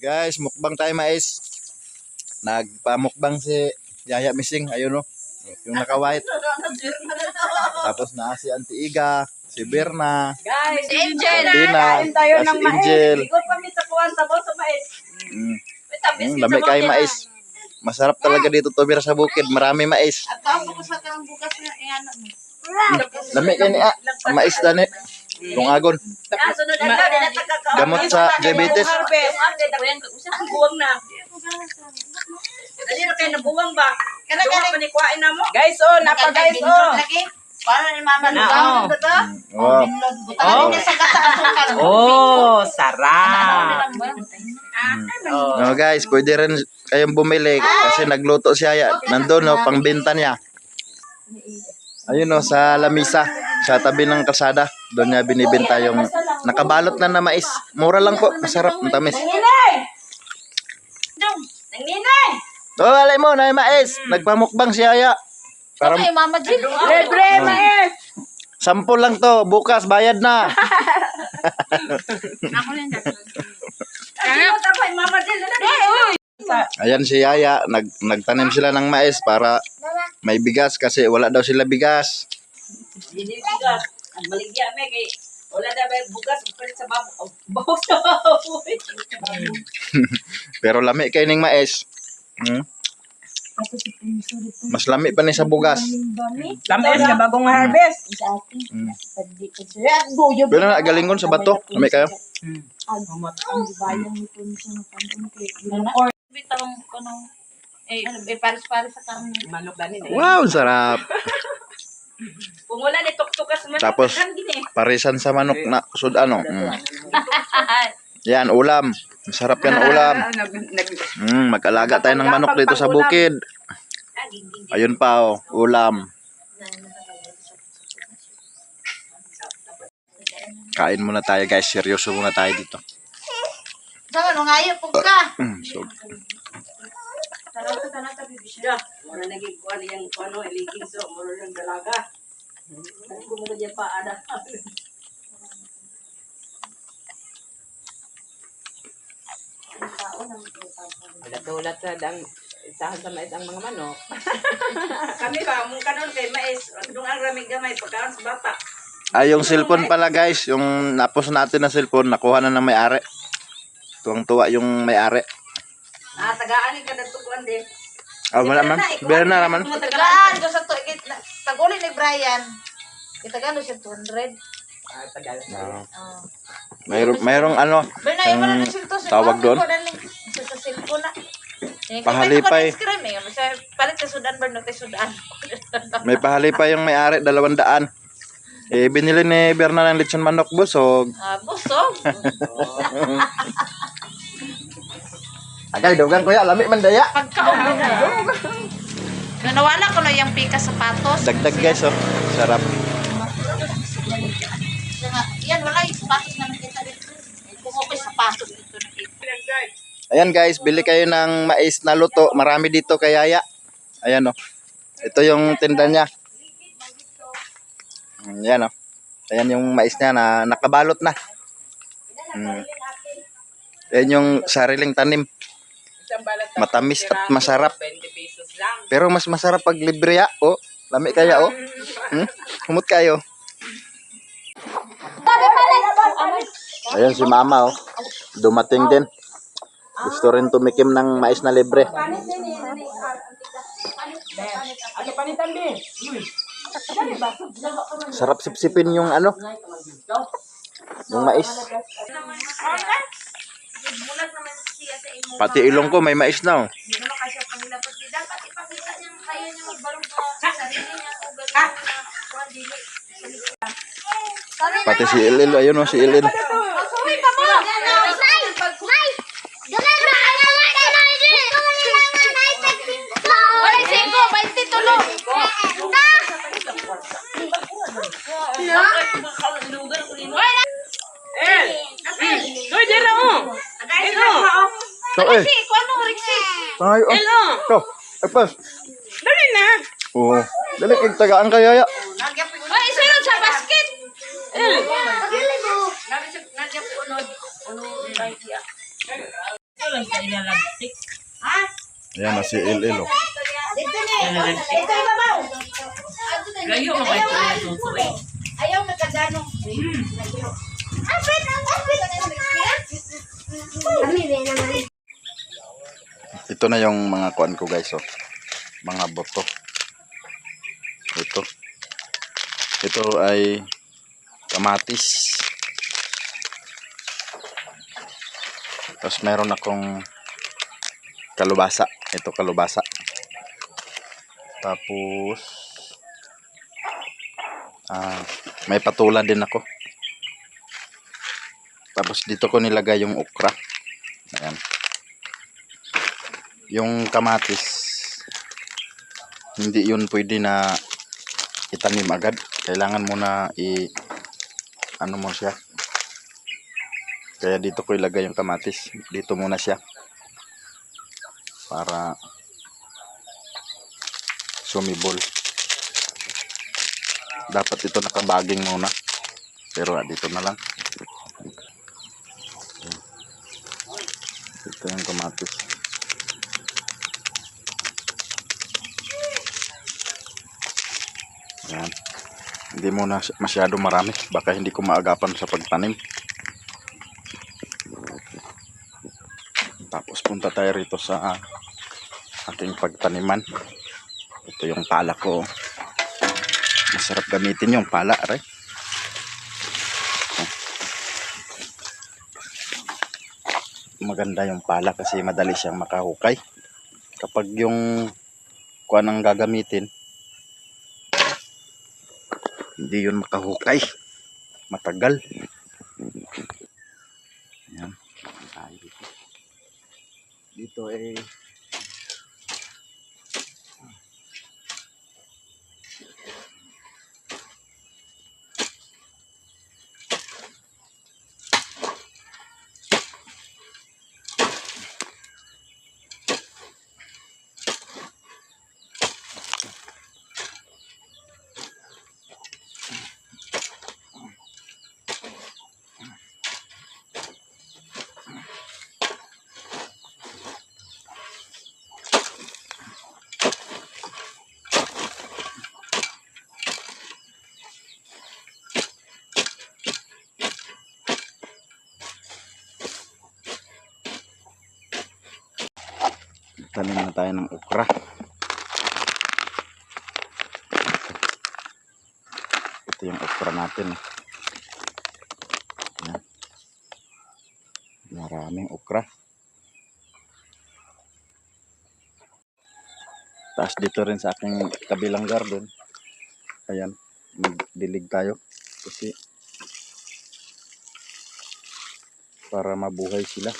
Guys, mukbang tayo mais. Nagpamukbang si Yaya Missing. Ayun o. Yung naka-white. Tapos na si Auntie Iga. Si Berna. Guys, si Angel. Tina. Kain tayo ng Si mais. Angel. Ikot kami sa kuwan, sabaw sa mais. Dami kayo mais. Masarap talaga dito tumira sa bukid. Marami mais. At ang bukas at ang bukas na iyan mo. Dami kayo ni mais dani. Kung agon. Gamot sa diabetes. Buwang na. Dali na kayo nabuwang ba? Duwa pa ni kuhain na mo. Guys, oh, napa guys, oh. Paano ni Mama Lugaw? Wow. Oh, sarap. No guys, pwede rin kayong bumili kasi nagluto si Yaya. Nandun no, pangbenta niya. Ayun no, sa lamisa, sa tabi ng kalsada. Doon niya binibenta yung nakabalot na mais. Mura lang po, masarap, ang tamis. Nanginay! Oh, alay mo, na mais. Nagpamukbang si Yaya. Para Mama Jill. Libre, mais! 10 lang to, bukas bayad na. Ako lang dyan. Mama Jill. Ayan si Yaya, nagtanim sila ng mais para may bigas kasi wala daw sila bigas. Hindi bigas. Ang baligya may kay wala na ba bugas sa baboy. Bawas sa baboy. Pero lami kayo ng mais. Mas lami pa ni sa bugas. Lamis ka bagong harvest. Pero na, galingon sa bato. Lami kayo. Paris-paris sa karne. Manok dani na. Wow, sarap. Kung wala ni tuktukas man. Tapos, parisan sa manok na sudan. Yan, ulam. Masarap yan ulam. Mag-alaga tayo ng manok dito sa bukid. Ayun pa oh, ulam. Kain muna tayo guys, seryoso muna tayo dito. Sama no ngayo po ka. So, Sarap ka na tabi bisya. Wala naging kuan yang kuno iliging so moro lang dalaga. Ano ko mo diyan pa ada. Ulat sa dang isahan sa mais ang mga manok. Kami ba mong kanon kay mais, andung ang ramig gamay pagkaon sa bata. ay, yung cellphone pala guys, yung napos natin na cellphone, nakuha na ng may-ari. Tuwang-tuwa yung may-ari. Tagaan ka dagtuan din. Ah, wala man. Meron na naman. Tagaan ko sa to taguli ni Brian. Kitagano siya 200. Tagal. Mayroong ano, yung tawag doon. Sa cellphone na. Pahalipay. Palit sa Sudan ba no kay Sudan. May pahalipay yung may-ari, 200. Eh, binili ni Berna ng lechon manok busog. Busog. Agay, dugang kuya, lami man daya. Pagkaon na. Nawala ko na yung pika sapatos. Dagdag guys, oh. Sarap. Yan, wala yung sapatos na nakita dito. Kung okay sapatos dito nakita. Ayan guys, bili kayo ng mais na luto. Marami dito kay Yaya. Ayan, oh. Ito yung tinda niya. Ayan, oh. Ayan yung mais niya na nakabalot na. Ayan yung sariling tanim. Matamis at masarap. 20 pesos lang. Pero mas masarap pag libre ya. Oh, lami kaya oh. Humot kayo. Ayan si Mama oh. Dumating din. Gusto rin tumikim ng mais na libre. Ano panitan din? Sarap sipsipin yung ano. Yung mais. Pati ilong ko may mais na oh. Pati si Ilil, ayun oh si Ilil. Hoy, dira mo. So, eh. Ay, oh. Hello. So, pas. Dali na. Oh, dali kig tagaan kay Yaya. Ay, isa yun sa basket. lang sa ilalagtik. Ha? Ayan na si Il-Il. Oh. Dito ni. Dito ibabaw. Gayo mo kayo sa susuwi. Ayaw nagkaganong. Ito na yung mga kuan ko guys. Oh. Mga boto. Ito. Ito ay kamatis. Tapos meron akong kalubasa. Ito kalubasa. Tapos may patula din ako. Tapos dito ko nilagay yung okra. Ayan. Yung kamatis, hindi yun pwede na itanim agad. Kailangan mo na ano mo siya. Kaya dito ko ilagay yung kamatis. Dito muna siya. Para sumibol. Dapat ito nakabaging muna. Pero dito na lang. Ito yung kamatis. Ayan. Hindi muna masyado marami. Baka hindi ko maagapan sa pagtanim. Tapos punta tayo rito sa aking pagtaniman. Ito yung pala ko. Masarap gamitin yung pala, right? Maganda yung pala kasi madali siyang makahukay. Kapag yung kuan ang gagamitin, hindi yun makahukay. Matagal. Ayan. Dito eh tanim na tayo ng okra. Ito yung okra natin. Ayan. Maraming okra. Tapos dito rin sa aking kabilang garden. Ayan, magdilig tayo kasi para mabuhay sila.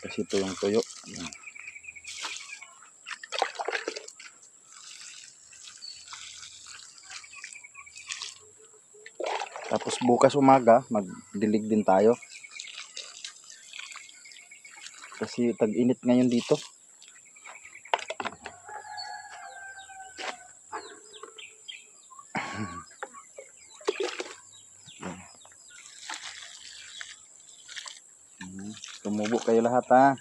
Kasi ito yung tuyo. Ayan. Tapos bukas umaga, magdilig din tayo. Kasi tag-init ngayon dito. Tumubo kayo lahat ha.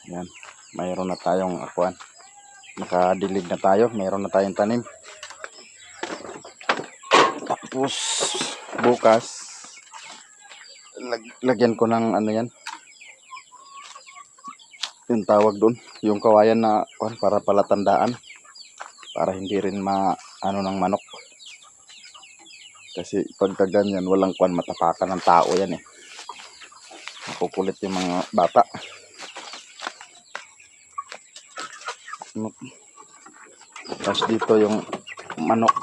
Yan, mayroon na tayong akuan. Nakadilig na tayo, mayroon na tayong tanim. Tapos bukas lagyan ko ng ano yan. Yung tawag doon, yung kawayan na kuan para palatandaan. Para hindi rin ano ng manok. Kasi pagka ganyan, walang kwan, matapakan ng tao yan eh. Makukulit yung mga bata. Tapos dito yung manok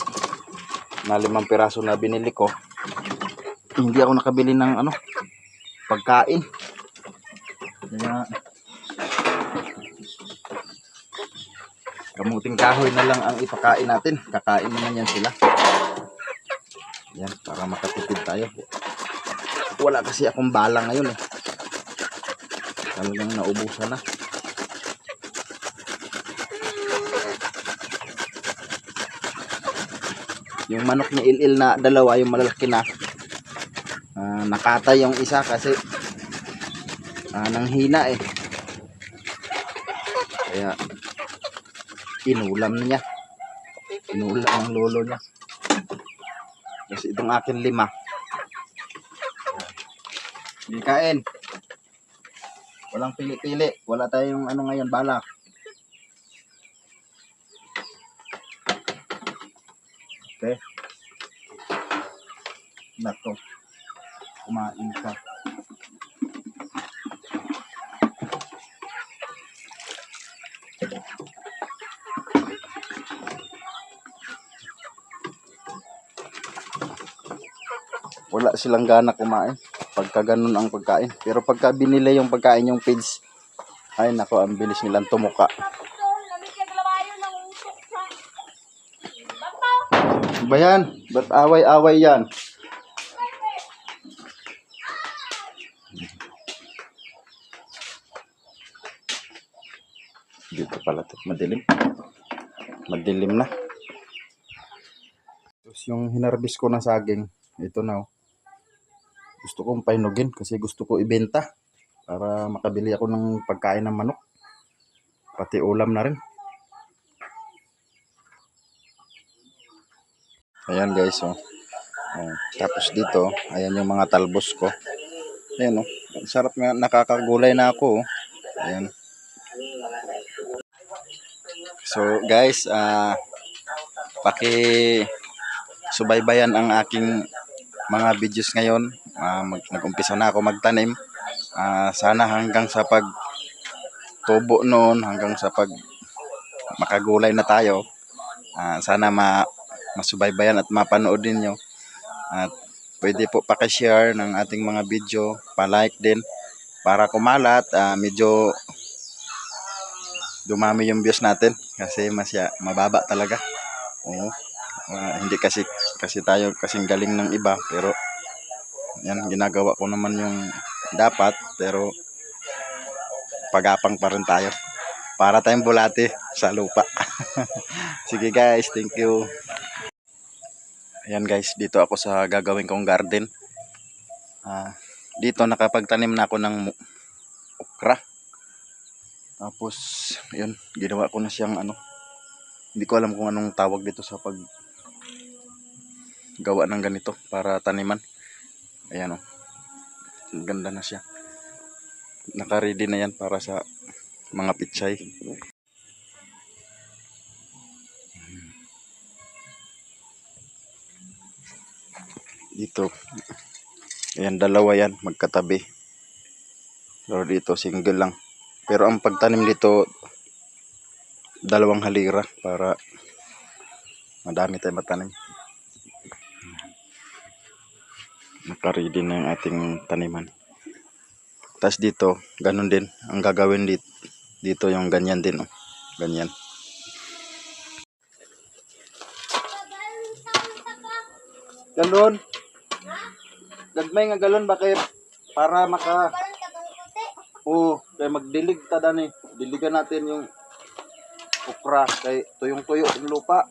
na 5 piraso na binili ko. Hindi ako nakabili ng pagkain. Kaya kamuting kahoy na lang ang ipakain natin. Kakain naman yan sila. Yan, para makatipid tayo. Wala kasi akong bala ngayon eh. Talagang naubusan na. Yung manok ni Ilil na dalawa, yung malalaki na, nakatay yung isa kasi nanghina eh. Kaya inulam niya. Inulam ang lolo niya. Kasi itong akin 5. Hindi kain. Walang pili-pili. Wala tayong ngayon, balak. Okay. Nato. Kumain ka. Wala silang gana kumain pagka ganun ang pagkain. Pero pagka binili yung pagkain yung pigs, ay nako, ang bilis nilang tumuka. Ba yan? Ba't away-away yan? Dito pala ito. Madilim. Madilim na. Tapos yung hinarbis ko na saging, ito na. Gusto kong painugin kasi gusto ko ibenta para makabili ako ng pagkain ng manok. Pati ulam na rin. Ayan guys, oh. Tapos dito, ayan yung mga talbos ko. Ayan, oh. Sarap nga, nakakagulay na ako, oh. Ayan. So guys, subaybayan ang aking mga videos ngayon. Nag-umpisa na ako magtanim. Sana hanggang sa pagtubo noon, hanggang sa makagulay na tayo. Sana masubaybayan at mapanood din nyo. At pwede po pakishare ng ating mga video, pa-like din para kumalat. Medyo dumami yung views natin kasi mababa talaga. Oo. Hindi kasi tayo kasing galing ng iba, pero yan, ginagawa ko naman yung dapat, pero pagapang pa rin tayo para tayong bulati sa lupa. Sige guys, thank you. Ayan guys, dito ako sa gagawin kong garden. Dito nakapagtanim na ako ng okra. Tapos yun, ginawa ko na siyang hindi ko alam kung anong tawag dito sa gawa ng ganito para taniman. Ayan, oh. Ganda na siya. Naka-ready na yan para sa mga pitsay. Dito. Ayan, dalawa yan, magkatabi. Pero dito, single lang. Pero ang pagtanim dito, 2 halira para madami tayong matanim. Naka-ready na yung ating taniman. Tapos dito, ganun din. Ang gagawin dito yung ganyan din. Oh. Ganyan. Galon. Gagmay nga galon bakit? Para kaya magdilig ta dani. Diligan natin yung okra kay tuyong-tuyo yung lupa.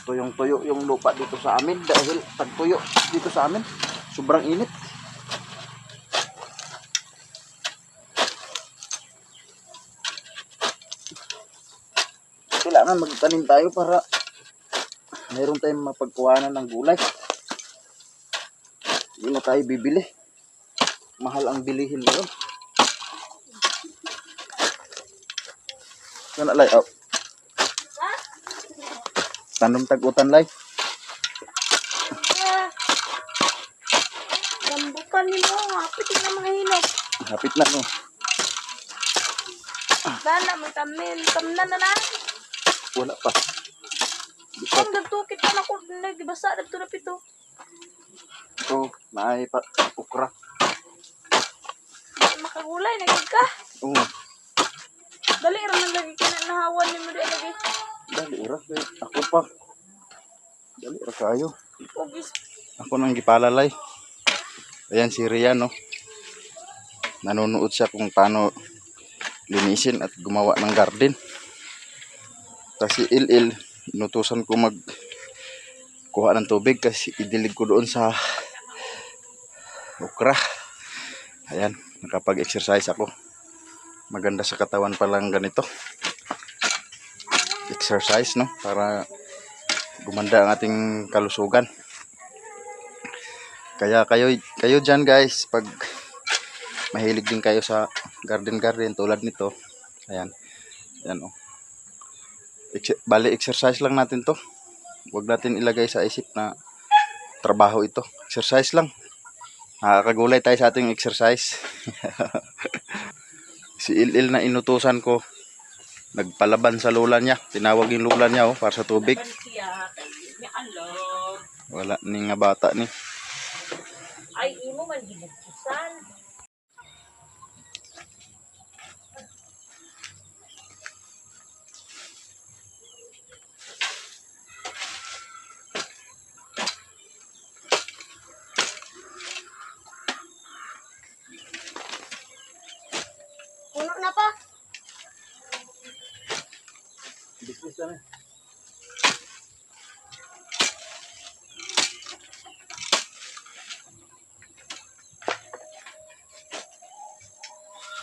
Tuyong-tuyo yung lupa dito sa amin dahil tagtuyo dito sa amin. Sobrang init. Kailangan magtanim tayo para mayroon tayong mapagkuhanan ng gulay. Hindi na tayo bibili. Mahal ang bilihin ngayon. Sana lay, oh. Tanong tagutan lay. Gambukan ni mo. Hapit na mga hinok. Hapit na no. Dala, may tamin. Tamnan na na. Wala pa. Ang dagtukit pa na ko. Nagbasa na ito na pito. Ito, naay pa ukra. Makagulay, nagig ka. Oo. Dali, rin lagi ka na nahawan ni mo di lagi. Dali ra. Ako pa. Dali ra kayo. Pugis. Ako nang gipalalay. Ayan si Rian, no. Nanonood siya kung paano linisin at gumawa ng garden. Kasi il inutusan ko mag kuha ng tubig kasi idilig ko doon sa okra. Ayan, nakapag-exercise ako. Maganda sa katawan palang ganito. Exercise, no? Para gumanda ang ating kalusugan. Kaya kayo dyan guys, pag mahilig din kayo sa garden tulad nito. Ayan. Ayan, oh. Bali, exercise lang natin to. Huwag natin ilagay sa isip na trabaho ito. Exercise lang. Nakakagulay tayo sa ating exercise. Si Il na inutusan ko, nagpalaban sa lola niya. Tinawag yung lola niya, oh, para sa tubig. Wala ni nga bata ni. Ay, imo man ginagkusan. Puno na pa. Business na.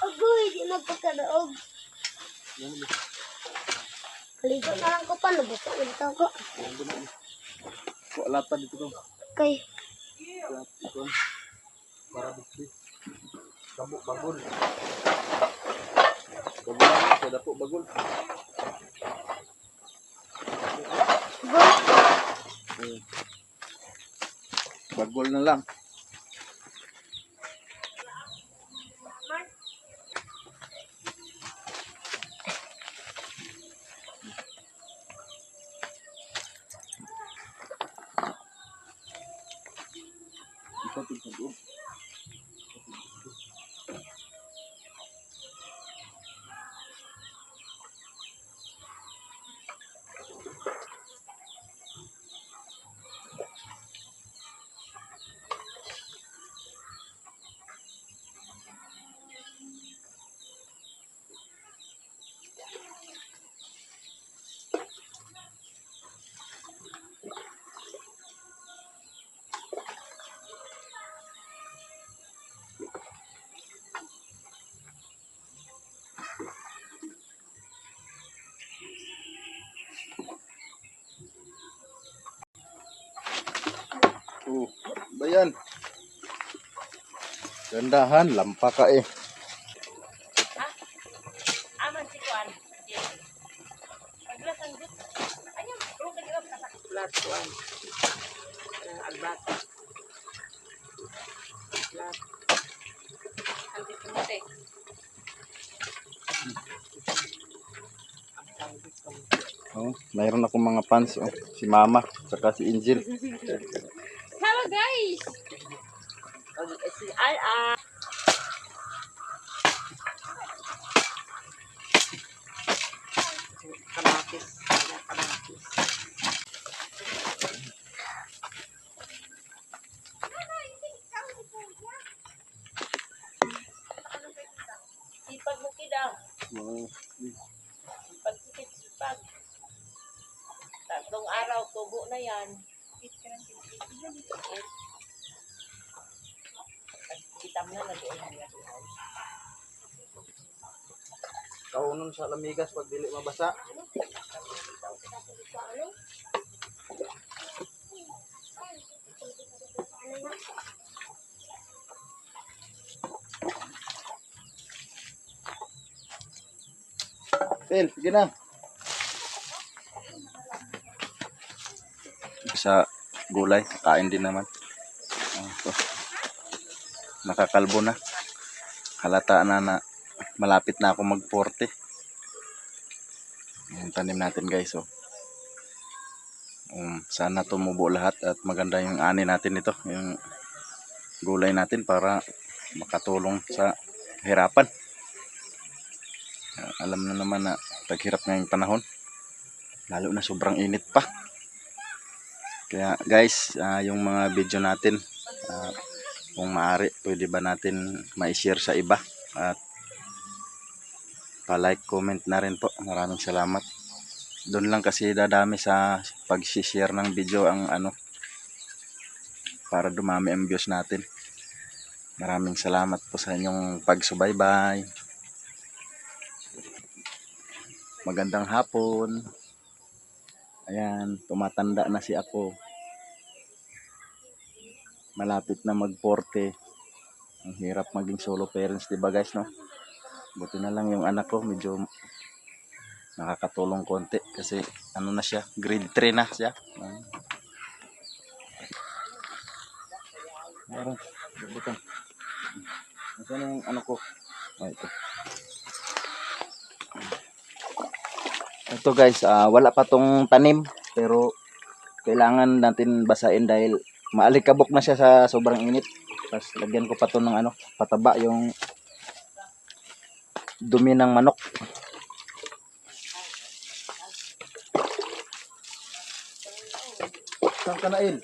Agoy, di na pagkadaog. Kaligo na lang ko pa, nabuka ulit ako. Wala pa dito ko. Okay. Para bisbis. Kabuk bagul. Bagul na sa dapo bagul. Bagul na lang. Ito tingnan. Oh, bayan. Gandahan, lampa ka eh. Aman si Juan. Paglasan dito. Ayun, bro, kagirap ka sa. Flat one. Albata. Flat. Anti pumote. Oh, mayroon akong mga fans, oh. Si Mama, saka si Angel. Hello guys! Si Al. Kamatis. Kamatis. Sipag mo kidaw. Oh, Sipag. Tatlong araw, tubo na yan. Kitam na nag-uwi na. kaunon sa lamigas pag dili mabasa. El, sige na. Sa gulay, kain din naman. Ito. Nakakalbo na. Halata na malapit na ako mag-40. Yung tanim natin guys. Oh. Sana tumubo lahat at maganda yung ani natin ito. Yung gulay natin para makatulong sa hirapan. Alam na naman na taghirap ngayong panahon. Lalo na sobrang init pa. Kaya guys, yung mga video natin, kung maaari, pwede ba natin ma-share sa iba? At pa-like, comment na rin po. Maraming salamat. Doon lang kasi dadami sa pag-share ng video ang para dumami ang views natin. Maraming salamat po sa inyong pagsubaybay. Magandang hapon. Ayan, tumatanda na si ako. Malapit na mag-40. Ang hirap maging solo parents, diba guys, no? Buti na lang yung anak ko, medyo nakakatulong konti. Kasi, na siya, grade 3 na siya. Meron, butang. Nasaan yung ano ko? Ito. Ito guys, wala pa tong tanim pero kailangan natin basain dahil maalikabok na siya sa sobrang init. Tapos lagyan ko pa to ng pataba yung dumi ng manok. Saan ka na, Il?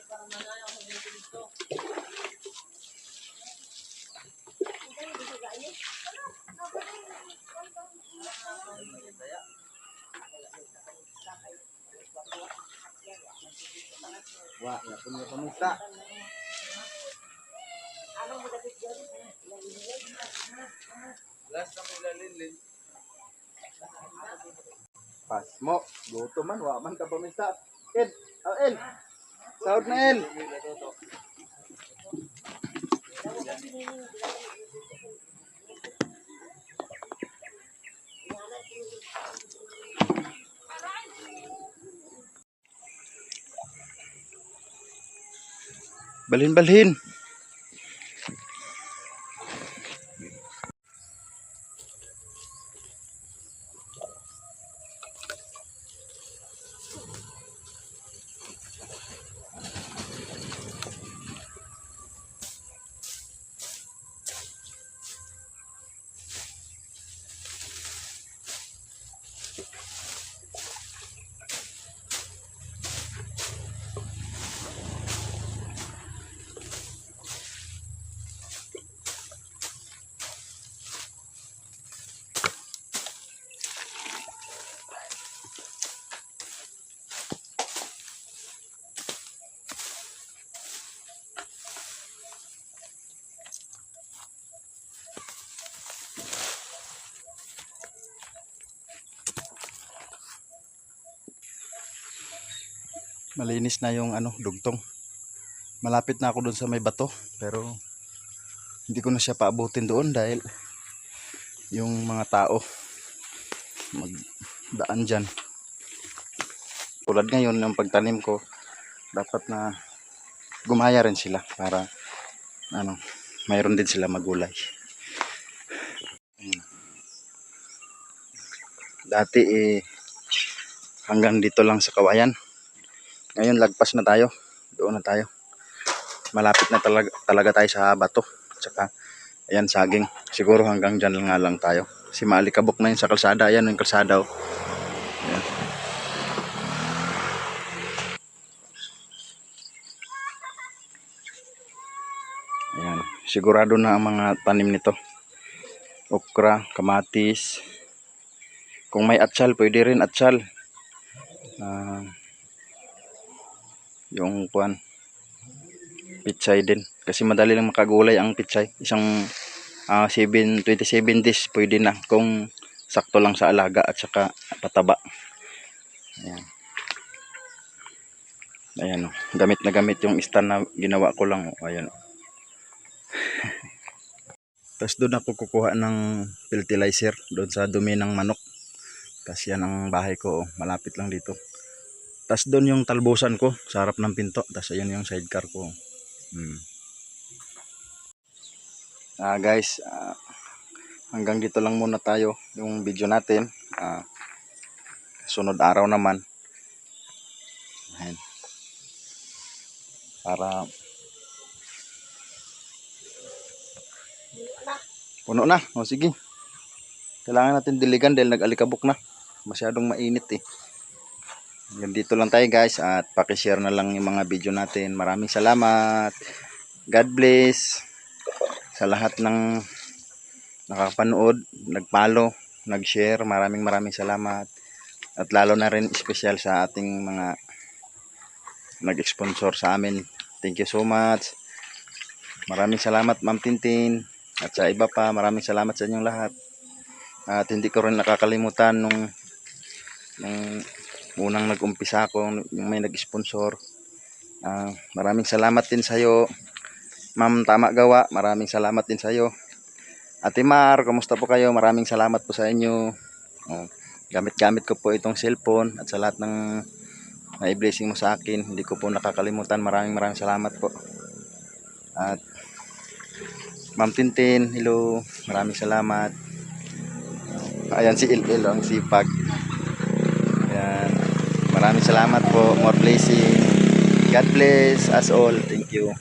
Wah, ya punya pemirsa. Pas mo, gutom man, wa man ka pemirsa. El, El. Sahod na El. Balhin-balhin. Malinis na yung dugtong. Malapit na ako doon sa may bato pero hindi ko na siya paabutin doon dahil yung mga tao magdaan dyan. Tulad ngayon yung pagtanim ko, dapat na gumaya rin sila para mayroon din sila magulay. Dati hanggang dito lang sa kawayan. Ngayon lagpas na tayo. Doon na tayo. Malapit na talaga tayo sa bato. Tsaka ayan saging. Siguro hanggang dyan nga lang tayo. Kasi maalikabok na yun sa kalsada. Ayan yung kalsada. Oh. Ayan. Ayan. Sigurado na ang mga tanim nito. Okra, kamatis. Kung may atsal, pwede rin atsal. Yung pitsay din kasi madali lang makagulay ang pitsay. Isang 27 days pwede na kung sakto lang sa alaga at saka pataba. Ayan, gamit na gamit yung stand na ginawa ko lang. Ayan. Tapos doon ako kukuha ng fertilizer doon sa dumi ng manok Tapos yan ang bahay ko, oh. Malapit lang dito. Tapos doon yung talbusan ko sa harap ng pinto. Tapos ayun yung sidecar ko. Guys, hanggang dito lang muna tayo yung video natin. Sunod araw naman. Ayan. Para puno na. O sige. Kailangan natin diligan dahil nag-alikabok na. Masyadong mainit eh. Hanggang dito lang tayo guys. At pakishare na lang yung mga video natin. Maraming salamat. God bless. Sa lahat ng nakapanood, nag-follow, nag-share. Maraming salamat. At lalo na rin espesyal sa ating mga nag-sponsor sa amin. Thank you so much. Maraming salamat Ma'am Tintin. At sa iba pa, maraming salamat sa inyong lahat. At hindi ko rin nakakalimutan nung unang nag-umpisa ako, yung may nag-sponsor. Maraming salamat din sa iyo, Ma'am Tama Gawa. Maraming salamat din sa iyo. Ate Mar, kumusta po kayo? Maraming salamat po sa inyo. Gamit-gamit ko po itong cellphone at sa lahat ng may blessing mo sa akin. Hindi ko po nakakalimutan. Maraming salamat po. At Ma'am Tintin, hello. Maraming salamat. Ayan si Ilil, ang sipag. Ayan. Maraming salamat po. More blessing. God bless us all. Thank you.